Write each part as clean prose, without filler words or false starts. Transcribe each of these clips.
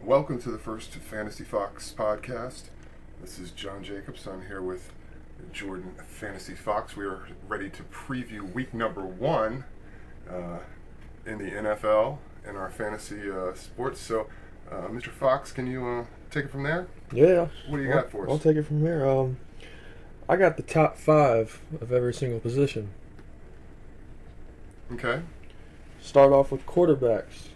Welcome to the first Fantasy Fox podcast. This is John Jacobs. I'm here with Jordan Fantasy Fox. We are ready to preview week number 1 in the NFL in our fantasy sports. So, Mr. Fox, can you take it from there? Yeah. What do you got for us? I'll take it from here. I got the top 5 of every single position. Okay. Start off with quarterbacks.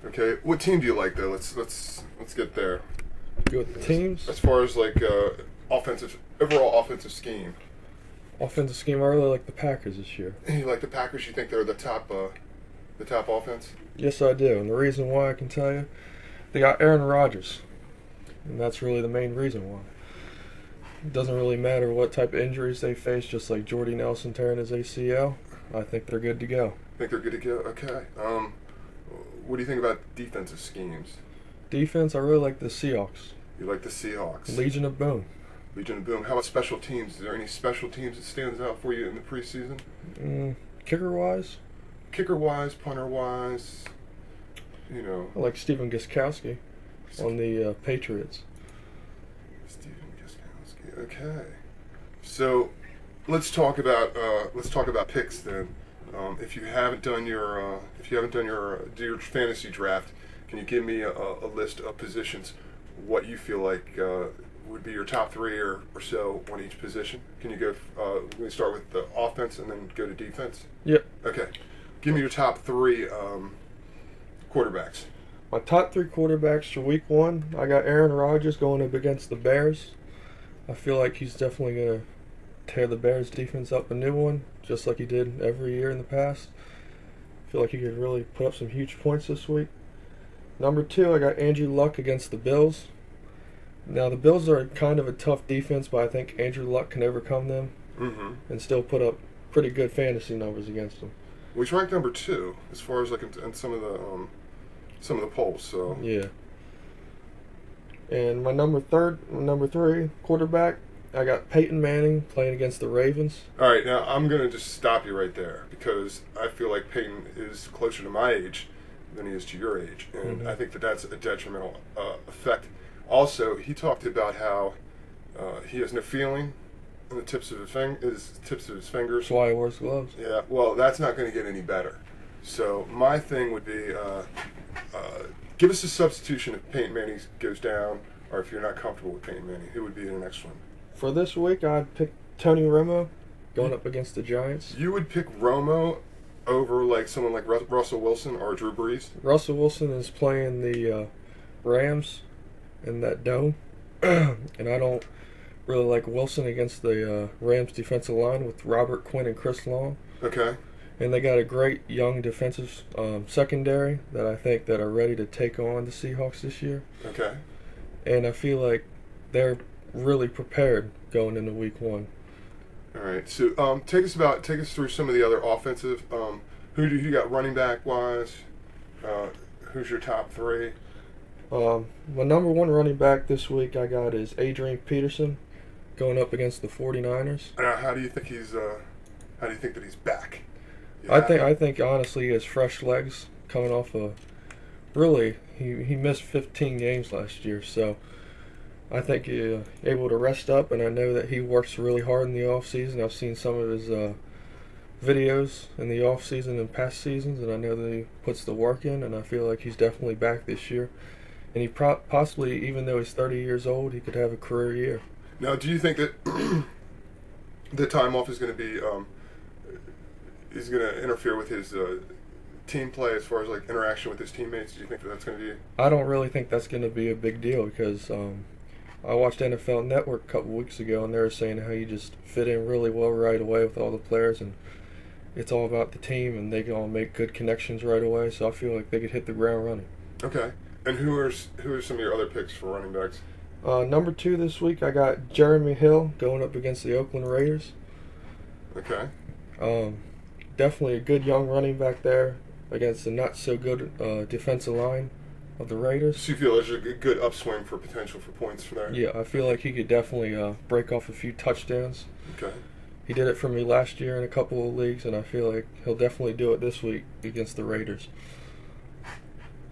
Okay. What team do you like, though? Let's get there. Go with the teams. As far as like overall offensive scheme. Offensive scheme. I really like the Packers this year. You like the Packers? You think they're the top offense? Yes, I do. And the reason why, I can tell you, they got Aaron Rodgers, and that's really the main reason why. It doesn't really matter what type of injuries they face, just like Jordy Nelson tearing his ACL. I think they're good to go. Think they're good to go? Okay. What do you think about defensive schemes? Defense, I really like the Seahawks. You like the Seahawks? Legion of Boom. Legion of Boom. How about special teams? Is there any special teams that stands out for you in the preseason? Kicker-wise? Kicker-wise, punter-wise, you know. I like Stephen Gostkowski on the Patriots. Stephen Gostkowski. Okay. So let's talk about picks then. If you haven't done your fantasy draft, can you give me a list of positions, what you feel like would be your top 3 or so on each position? Can you go? We start with the offense and then go to defense. Yep. Okay. Give me your top 3 quarterbacks. My top 3 quarterbacks for week 1, I got Aaron Rodgers going up against the Bears. I feel like he's definitely going to tear the Bears defense up a new one, just like he did every year in the past. I feel like he could really put up some huge points this week. Number 2, I got Andrew Luck against the Bills. Now, the Bills are kind of a tough defense, but I think Andrew Luck can overcome them and still put up pretty good fantasy numbers against them. Well, he's ranked number 2 as far as like in some of the polls. So yeah. And my number 3 quarterback, I got Peyton Manning playing against the Ravens. All right, now I'm going to just stop you right there because I feel like Peyton is closer to my age than he is to your age, and I think that's a detrimental effect. Also, he talked about how he has no feeling in the tips of his fingers. That's why he wears gloves. Yeah, well, that's not going to get any better. So my thing would be give us a substitution if Peyton Manning goes down, or if you're not comfortable with Peyton Manning. Who would be the next one? For this week, I'd pick Tony Romo going up against the Giants. You would pick Romo over like someone like Russell Wilson or Drew Brees? Russell Wilson is playing the Rams in that dome, and I don't really like Wilson against the Rams defensive line with Robert Quinn and Chris Long. Okay. And they got a great young defensive secondary that I think that are ready to take on the Seahawks this year. Okay. And I feel like they're really prepared going into week 1. All right. So take us through some of the other offensive. Who do you got running back wise? Who's your top 3? My number 1 running back this week I got is Adrian Peterson going up against the 49ers. How do you think that he's back? Yeah. I think honestly he has fresh legs coming off he missed 15 games last year, so I think he's able to rest up, and I know that he works really hard in the off season. I've seen some of his videos in the off season and past seasons, and I know that he puts the work in, and I feel like he's definitely back this year. And he possibly, even though he's 30 years old, he could have a career year. Now, do you think that the time off is going to be is going to interfere with his team play as far as like interaction with his teammates? Do you think that's going to be? I don't really think that's going to be a big deal because I watched NFL Network a couple weeks ago, and they were saying how you just fit in really well right away with all the players, and it's all about the team, and they can all make good connections right away. So I feel like they could hit the ground running. Okay. And who are some of your other picks for running backs? Number 2 this week, I got Jeremy Hill going up against the Oakland Raiders. Okay. Definitely a good young running back there against the not so good defensive line of the Raiders. So you feel there's a good upswing for potential for points from there? Yeah, I feel like he could definitely break off a few touchdowns. Okay. He did it for me last year in a couple of leagues, and I feel like he'll definitely do it this week against the Raiders.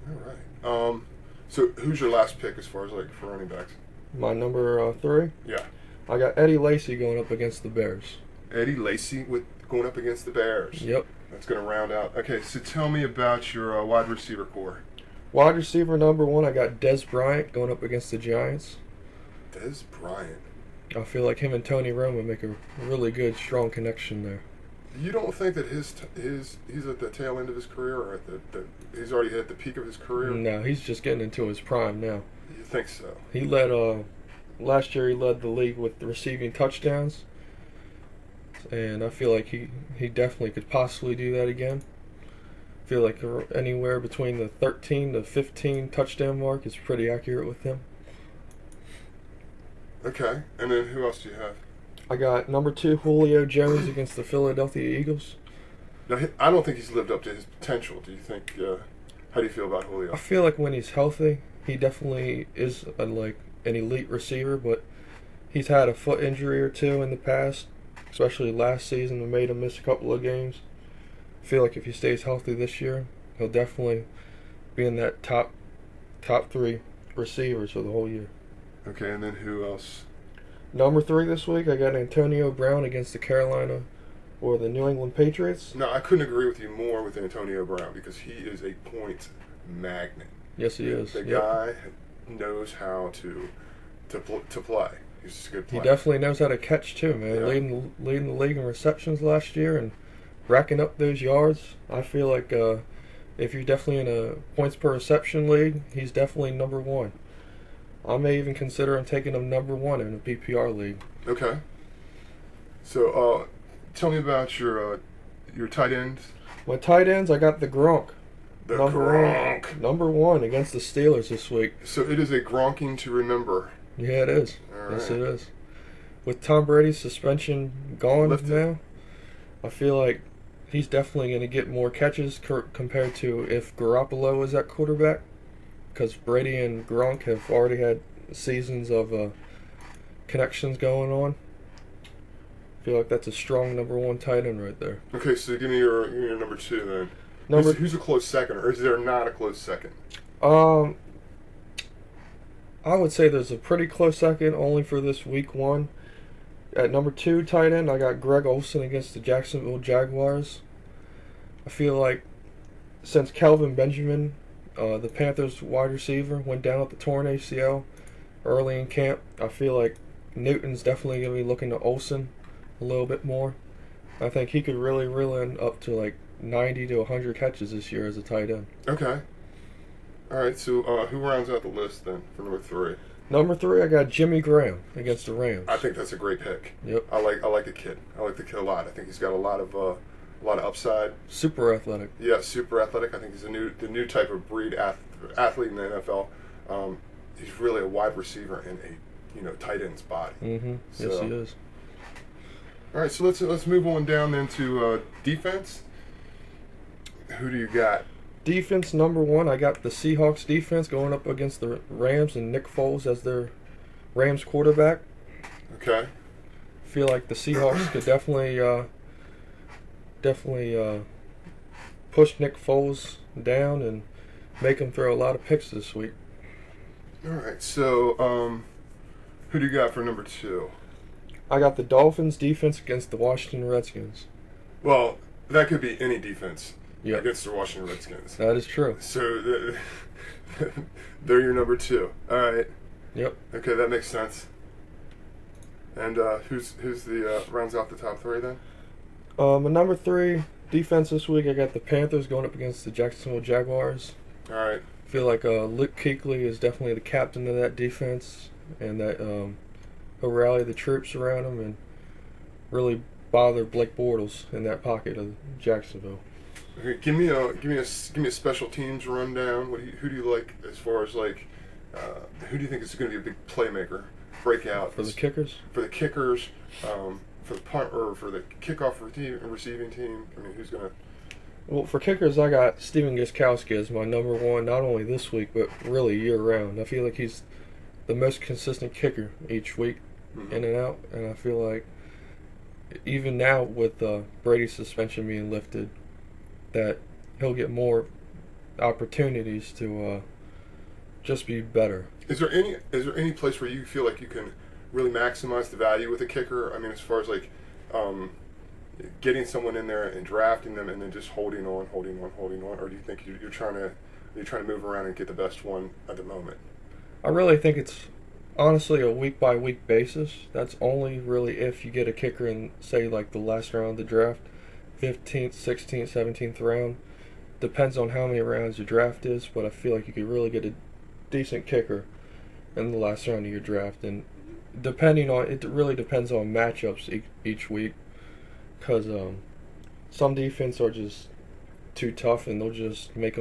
All right. So who's your last pick as far as like for running backs? My number 3, Yeah, I got Eddie Lacy going up against the Bears. Eddie Lacy with going up against the Bears. Yep. That's going to round out. Okay, so tell me about your wide receiver core. Wide receiver number 1, I got Des Bryant going up against the Giants. Des Bryant. I feel like him and Tony Romo make a really good, strong connection there. You don't think that he's at the tail end of his career, or at he's already hit the peak of his career? No, he's just getting into his prime now. You think so? He led last year. He led the league with the receiving touchdowns, and I feel like he definitely could possibly do that again. I feel like anywhere between the 13 to 15 touchdown mark is pretty accurate with him. Okay, and then who else do you have? I got number 2, Julio Jones against the Philadelphia Eagles. Now, I don't think he's lived up to his potential. Do you think? How do you feel about Julio? I feel like when he's healthy, he definitely is like an elite receiver, but he's had a foot injury or two in the past, especially last season that made him miss a couple of games. I feel like if he stays healthy this year, he'll definitely be in that top 3 receivers for the whole year. Okay, and then who else? Number 3 this week, I got Antonio Brown against the the New England Patriots. No, I couldn't agree with you more with Antonio Brown because he is a point magnet. Yes, he is. The Yep. guy knows how to play. He's just a good He player. definitely knows how to catch too, man. Yeah. Leading the league in receptions last year and racking up those yards. I feel like if you're definitely in a points per reception league, he's definitely number 1. I may even consider him taking him number 1 in a PPR league. Okay. So, tell me about your tight ends. My tight ends, I got the Gronk. The number Gronk. 1. Number 1 against the Steelers this week. So it is a Gronking to remember. Yeah, it is. All Yes, right. it is. With Tom Brady's suspension gone Lifted. now, I feel like he's definitely going to get more catches compared to if Garoppolo was at quarterback. Because Brady and Gronk have already had seasons of connections going on. I feel like that's a strong number 1 tight end right there. Okay, so give me your number 2 then. Number Who's a close second, or is there not a close second? I would say there's a pretty close second only for this week 1. At number 2 tight end, I got Greg Olsen against the Jacksonville Jaguars. I feel like since Kelvin Benjamin, the Panthers wide receiver, went down with the torn ACL early in camp, I feel like Newton's definitely going to be looking to Olsen a little bit more. I think he could really reel in up to like 90 to 100 catches this year as a tight end. Okay. All right, so who rounds out the list then for number 3? Number 3, I got Jimmy Graham against the Rams. I think that's a great pick. Yep. I like the kid. I like the kid a lot. I think he's got a lot of upside. Super athletic. Yeah, super athletic. I think he's the new type of breed athlete in the NFL. He's really a wide receiver in a tight end's body. Mm-hmm. So- Yes, he is. All right, so let's move on down then to defense. Who do you got? Defense number 1, I got the Seahawks defense going up against the Rams and Nick Foles as their Rams quarterback. Okay. Feel like the Seahawks could definitely push Nick Foles down and make him throw a lot of picks this week. All right, so who do you got for number 2? I got the Dolphins defense against the Washington Redskins. Well, that could be any defense Yep. against the Washington Redskins. That is true. So they're your number 2. All right. Yep. Okay, that makes sense. And who's the rounds out the top 3 then? My number 3 defense this week, I got the Panthers going up against the Jacksonville Jaguars. All right. Feel like Luke Kuechly is definitely the captain of that defense, and that he'll rally the troops around him and really bother Blake Bortles in that pocket of Jacksonville. Okay, give me a special teams rundown. Who do you like as far as like who do you think is going to be a big playmaker, breakout For the kickers, for the kickers, for the punt or for the kickoff receiving team? I mean, who's going to? well, for kickers, I got Steven Gostkowski as my number 1, not only this week but really year round. I feel like he's the most consistent kicker each week, in and out, and I feel like even now with Brady's suspension being lifted, that he'll get more opportunities to just be better. Is there any place where you feel like you can really maximize the value with a kicker? I mean, as far as like getting someone in there and drafting them and then just holding on, or do you think you're trying to move around and get the best one at the moment? I really think it's honestly a week by week basis. That's only really if you get a kicker in, say, like the last round of the draft, 15th, 16th, 17th round. Depends on how many rounds your draft is, but I feel like you could really get a decent kicker in the last round of your draft. And it really depends on matchups each week, because some defense are just too tough and they'll just make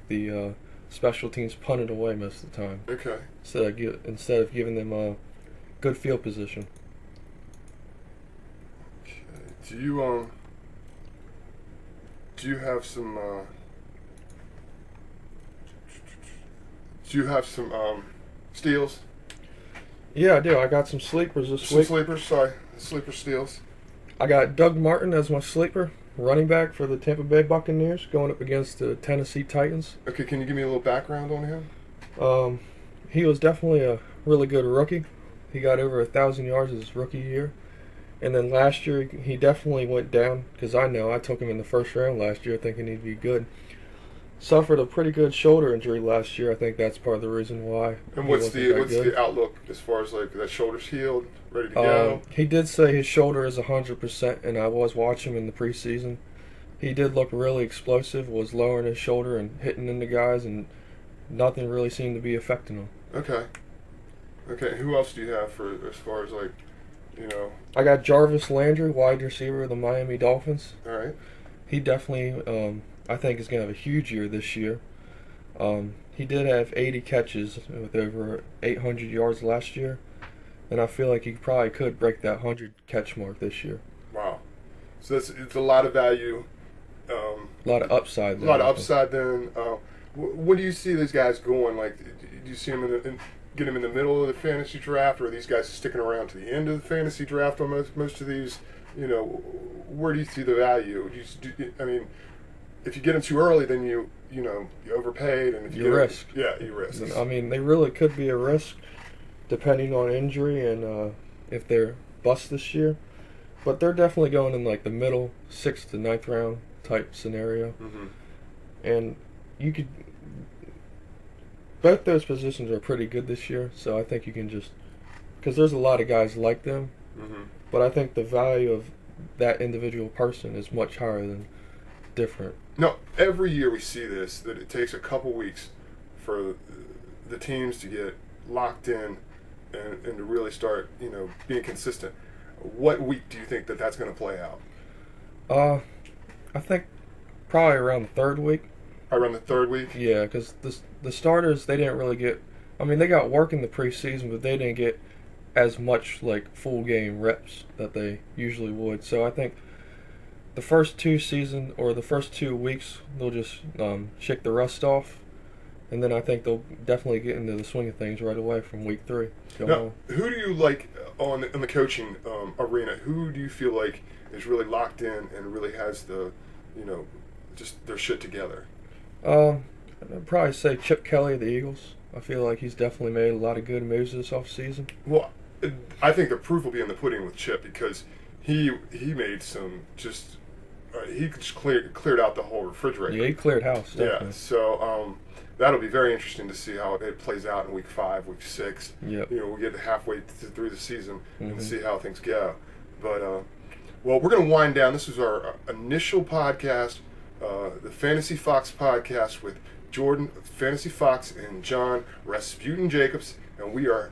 the special teams punt it away most of the time. Okay. Instead of giving them a good field position. Okay. Do you have some steals? Yeah, I do. I got some sleepers this week. Sleeper steals. I got Doug Martin as my sleeper, running back for the Tampa Bay Buccaneers, going up against the Tennessee Titans. Okay, can you give me a little background on him? He was definitely a really good rookie. He got over 1,000 yards his rookie year. And then last year, he definitely went down, because I took him in the first round last year thinking he'd be good. Suffered a pretty good shoulder injury last year. I think that's part of the reason why. And what's the outlook as far as like that shoulder's healed, ready to go? He did say his shoulder is 100%, and I was watching him in the preseason. He did look really explosive, was lowering his shoulder and hitting into guys, and nothing really seemed to be affecting him. Okay. Who else do you have for as far as like, you know? I got Jarvis Landry, wide receiver of the Miami Dolphins. All right. He definitely, I think, is going to have a huge year this year. He did have 80 catches with over 800 yards last year, and I feel like he probably could break that 100 catch mark this year. Wow. So it's a lot of value. A lot of upside. A lot of upside. Then, what do you see these guys going? Like, do you see them get them in the middle of the fantasy draft, or are these guys sticking around to the end of the fantasy draft on most of these? You know, where do you see the value? I mean, if you get them too early, then you overpaid, and if you risk. You risk. I mean, they really could be a risk, depending on injury and if they're bust this year. But they're definitely going in like the middle 6th to 9th round type scenario. Mm-hmm. And both those positions are pretty good this year, so I think you can because there's a lot of guys like them, mm-hmm. but I think the value of that individual person is much higher than different. No, every year we see this, that it takes a couple weeks for the teams to get locked in and to really start, being consistent. What week do you think that's going to play out? I think probably around the third week. Around the third week? Yeah, because the starters, they didn't really get... I mean, they got work in the preseason, but they didn't get as much, like, full game reps that they usually would. So I think the first 2 weeks, they'll just shake the rust off. And then I think they'll definitely get into the swing of things right away from week 3. Now, who do you like in the coaching arena? Who do you feel like is really locked in and really has the, just their shit together? I'd probably say Chip Kelly of the Eagles. I feel like he's definitely made a lot of good moves this offseason. Well, I think the proof will be in the pudding with Chip, because he made some just he just cleared out the whole refrigerator. Yeah, he cleared house. Definitely. Yeah, so that'll be very interesting to see how it plays out in week 5, week 6. Yep. We'll get halfway through the season mm-hmm. and see how things go. But well, we're going to wind down. This is our initial podcast, the Fantasy Fox podcast with Jordan Fantasy Fox and John Rasputin Jacobs, and we are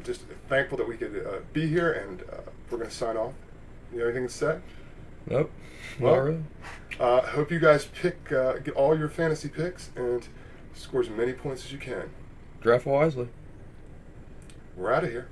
just thankful that we could be here. And we're going to sign off. You have anything to say? Nope. Well, not really. Hope you guys get all your fantasy picks and score as many points as you can. Draft wisely. We're out of here.